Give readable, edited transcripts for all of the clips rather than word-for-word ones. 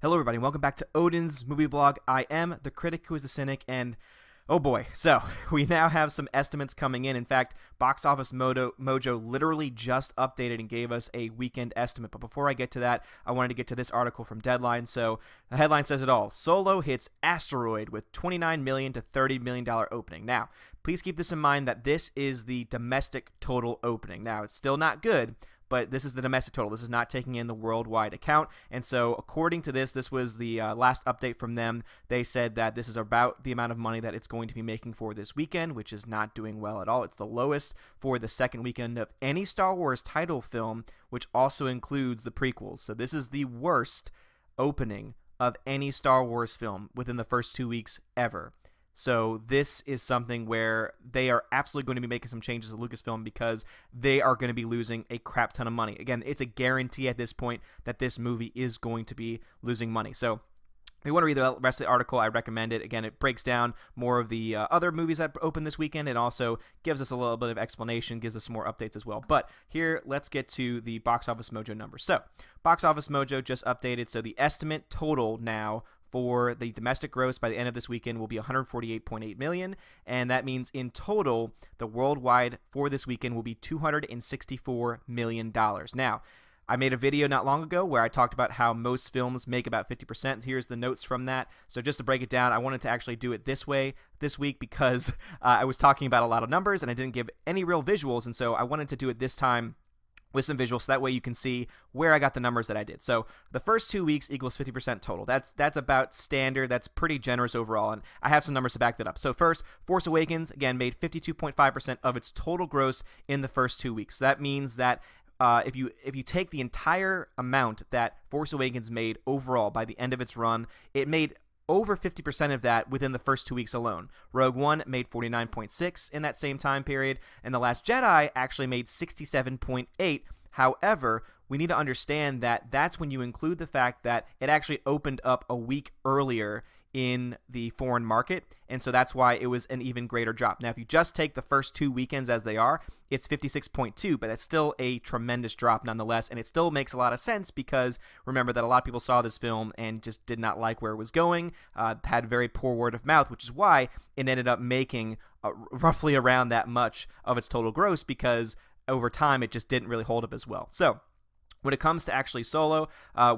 Hello everybody, welcome back to Odin's Movie Blog. I am the critic who is the cynic, and oh boy, so we now have some estimates coming in. In fact, Box Office Mojo literally just updated and gave us a weekend estimate. But before I get to that, I wanted to get to this article from Deadline. So the headline says it all. Solo hits asteroid with $29 million to $30 million opening. Now, please keep this in mind that this is the domestic total opening. Now, it's still not good, but this is the domestic total. This is not taking in the worldwide account. And so according to this was the last update from them. They said that this is about the amount of money that it's going to be making for this weekend, which is not doing well at all. It's the lowest for the second weekend of any Star Wars title film, which also includes the prequels. So this is the worst opening of any Star Wars film within the first 2 weeks ever. So this is something where they are absolutely going to be making some changes to Lucasfilm because they are going to be losing a crap ton of money. Again, it's a guarantee at this point that this movie is going to be losing money. So if you want to read the rest of the article, I recommend it. Again, it breaks down more of the other movies that open this weekend. It also gives us a little bit of explanation, gives us some more updates as well. But here, let's get to the Box Office Mojo numbers. So Box Office Mojo just updated. So the estimate total now for the domestic gross by the end of this weekend will be $148.8 million, and that means in total the worldwide for this weekend will be $264 million. Now, I made a video not long ago where I talked about how most films make about 50%. Here's the notes from that. So just to break it down, I wanted to actually do it this way this week because I was talking about a lot of numbers and I didn't give any real visuals, and so I wanted to do it this time with some visuals, so that way you can see where I got the numbers that I did. So the first 2 weeks equals 50% total. That's about standard. That's pretty generous overall, and I have some numbers to back that up. So first, Force Awakens, again, made 52.5% of its total gross in the first 2 weeks. So that means that if you take the entire amount that Force Awakens made overall by the end of its run, it made over 50% of that within the first 2 weeks alone. Rogue One made 49.6 in that same time period, and The Last Jedi actually made 67.8. However, we need to understand that that's when you include the fact that it actually opened up a week earlier in the foreign market, and so that's why it was an even greater drop. Now, if you just take the first 2 weekends as they are, it's 56.2, but that's still a tremendous drop nonetheless, and it still makes a lot of sense because remember that a lot of people saw this film and just did not like where it was going, had very poor word of mouth, which is why it ended up making roughly around that much of its total gross, because over time it just didn't really hold up as well. So when it comes to actually Solo,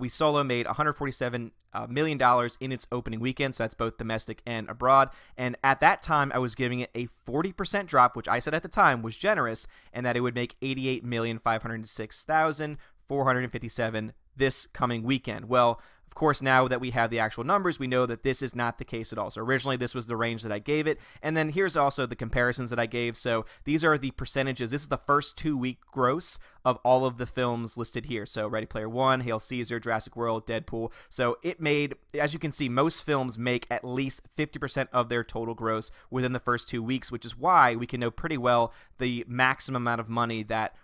Solo made $147 million in its opening weekend, so that's both domestic and abroad. And at that time, I was giving it a 40% drop, which I said at the time was generous, and that it would make $88,506,457 this coming weekend. Well, of course, now that we have the actual numbers, we know that this is not the case at all. So originally, this was the range that I gave it. And then here's also the comparisons that I gave. So these are the percentages. This is the first 2 week gross of all of the films listed here. So Ready Player One, Hail Caesar, Jurassic World, Deadpool. So it made, as you can see, most films make at least 50% of their total gross within the first 2 weeks, which is why we can know pretty well the maximum amount of money that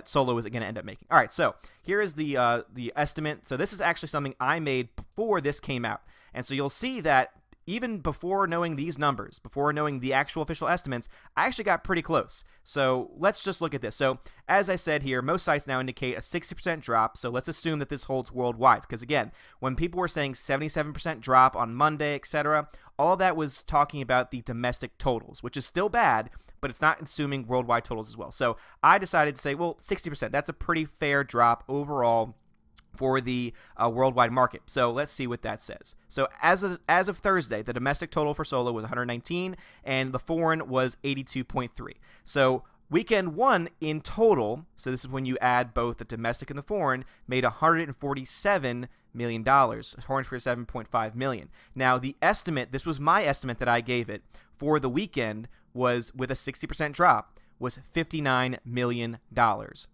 Solo is going to end up making. All right, so here is the estimate. So this is actually something I made before this came out, and so you'll see that even before knowing these numbers, before knowing the actual official estimates, I actually got pretty close. So let's just look at this. So as I said here, most sites now indicate a 60% drop, so let's assume that this holds worldwide, because again, when people were saying 77% drop on Monday, etc., all that was talking about the domestic totals, which is still bad, but it's not assuming worldwide totals as well. So I decided to say, well, 60%, that's a pretty fair drop overall for the worldwide market. So let's see what that says. So as of Thursday, the domestic total for Solo was 119, and the foreign was 82.3. So weekend one in total, so this is when you add both the domestic and the foreign, made $147 million, $147.5 million. Now the estimate, this was my estimate that I gave it for the weekend, was with a 60% drop, was $59 million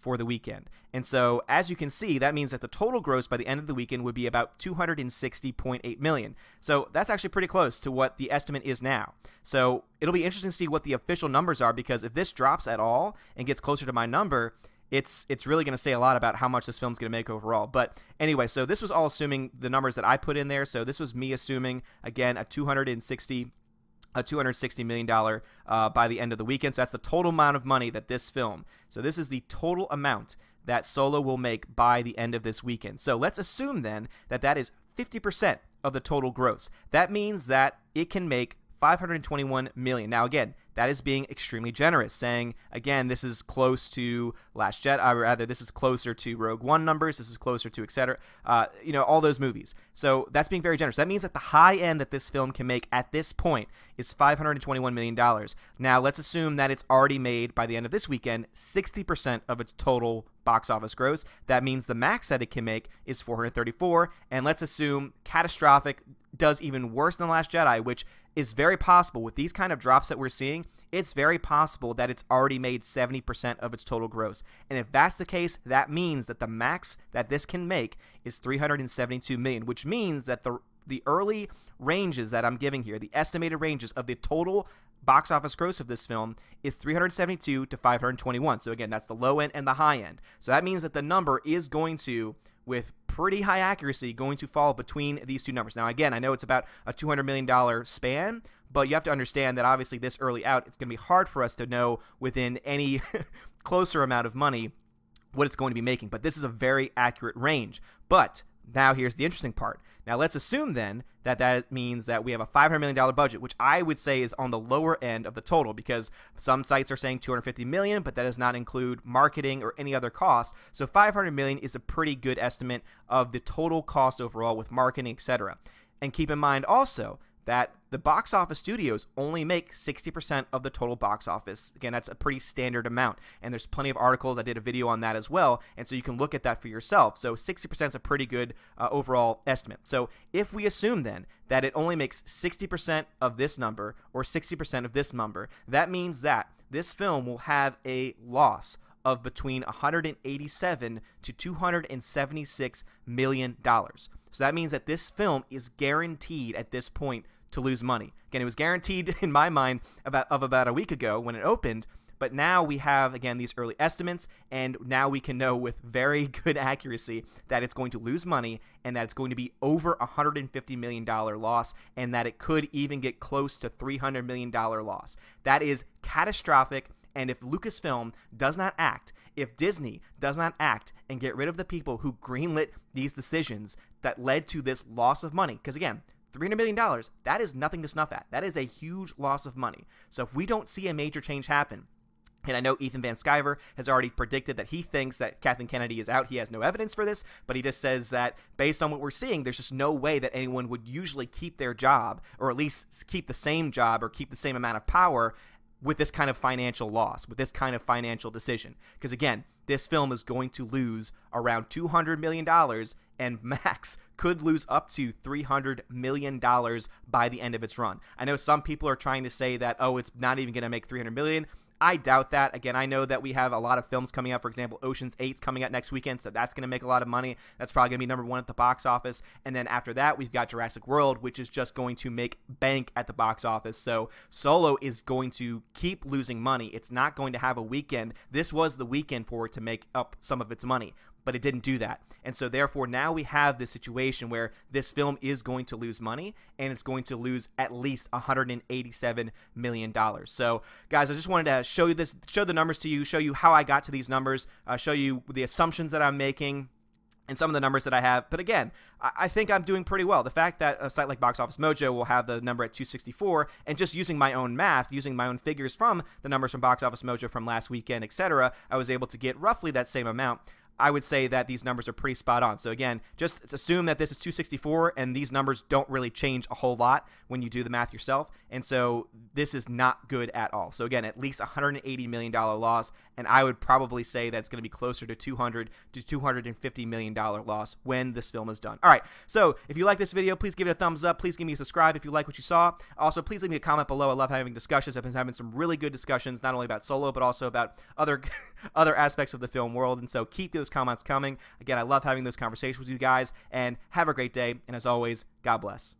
for the weekend. And so, as you can see, that means that the total gross by the end of the weekend would be about $260.8 million. So that's actually pretty close to what the estimate is now. So it'll be interesting to see what the official numbers are, because if this drops at all and gets closer to my number, it's really going to say a lot about how much this film's going to make overall. But anyway, so this was all assuming the numbers that I put in there. So this was me assuming, again, a $260 million by the end of the weekend. So that's the total amount of money that this film. So this is the total amount that Solo will make by the end of this weekend. So let's assume then that that is 50% of the total gross. That means that it can make $521 million. Now, again, that is being extremely generous, saying, again, this is close to Last Jedi, or rather, this is closer to Rogue One numbers, this is closer to, etc., all those movies. So that's being very generous. That means that the high end that this film can make at this point is $521 million. Now, let's assume that it's already made, by the end of this weekend, 60% of its total box office gross. That means the max that it can make is 434, and let's assume catastrophic does even worse than Last Jedi, which is very possible. With these kind of drops that we're seeing, it's very possible that it's already made 70% of its total gross. And if that's the case, that means that the max that this can make is $372 million, which means that the early ranges that I'm giving here, the estimated ranges of the total box office gross of this film is 372 to 521. So again, that's the low end and the high end. So that means that the number is going to, with pretty high accuracy, going to fall between these two numbers. Now, again, I know it's about a $200 million span, but you have to understand that obviously this early out, it's going to be hard for us to know within any closer amount of money what it's going to be making. But this is a very accurate range. But now here's the interesting part. Now let's assume then that that means that we have a $500 million budget, which I would say is on the lower end of the total, because some sites are saying $250 million, but that does not include marketing or any other costs. So $500 million is a pretty good estimate of the total cost overall with marketing, etc. And keep in mind also that the box office studios only make 60% of the total box office. Again, that's a pretty standard amount, and there's plenty of articles. I did a video on that as well, and so you can look at that for yourself. So 60% is a pretty good overall estimate. So if we assume then that it only makes 60% of this number or 60% of this number, that means that this film will have a loss of between $187 to $276 million. So that means that this film is guaranteed at this point to lose money. Again, it was guaranteed in my mind about a week ago when it opened, but now we have, again, these early estimates, and now we can know with very good accuracy that it's going to lose money and that it's going to be over $150 million loss, and that it could even get close to $300 million loss. That is catastrophic. And if Lucasfilm does not act, if Disney does not act and get rid of the people who greenlit these decisions that led to this loss of money, because again, $300 million, that is nothing to snuff at. That is a huge loss of money. So if we don't see a major change happen, and I know Ethan Van Sciver has already predicted that he thinks that Kathleen Kennedy is out. He has no evidence for this, but he just says that based on what we're seeing, there's just no way that anyone would usually keep their job, or at least keep the same job or keep the same amount of power with this kind of financial loss, with this kind of financial decision. Because again, this film is going to lose around $200 million, and Max could lose up to $300 million by the end of its run. I know some people are trying to say that, oh, it's not even going to make $300 million. I doubt that. Again, I know that we have a lot of films coming out. For example, Ocean's 8's coming out next weekend, so that's going to make a lot of money. That's probably going to be #1 at the box office. And then after that, we've got Jurassic World, which is just going to make bank at the box office. So Solo is going to keep losing money. It's not going to have a weekend. This was the weekend for it to make up some of its money, but it didn't do that. And so therefore now we have this situation where this film is going to lose money, and it's going to lose at least $187 million. So guys, I just wanted to show you this, show the numbers to you, show you how I got to these numbers, show you the assumptions that I'm making and some of the numbers that I have. But again, I think I'm doing pretty well. The fact that a site like Box Office Mojo will have the number at 264, and just using my own math, using my own figures from the numbers from Box Office Mojo from last weekend, etc., I was able to get roughly that same amount. I would say that these numbers are pretty spot on. So again, just assume that this is 264, and these numbers don't really change a whole lot when you do the math yourself. And so this is not good at all. So again, at least $180 million loss, and I would probably say that's going to be closer to $200 to $250 million loss when this film is done. All right, so if you like this video, please give it a thumbs up. Please give me a subscribe if you like what you saw. Also, please leave me a comment below. I love having discussions. I've been having some really good discussions, not only about Solo, but also about other aspects of the film world. And so keep those comments coming. Again, I love having those conversations with you guys, and have a great day. And as always, God bless.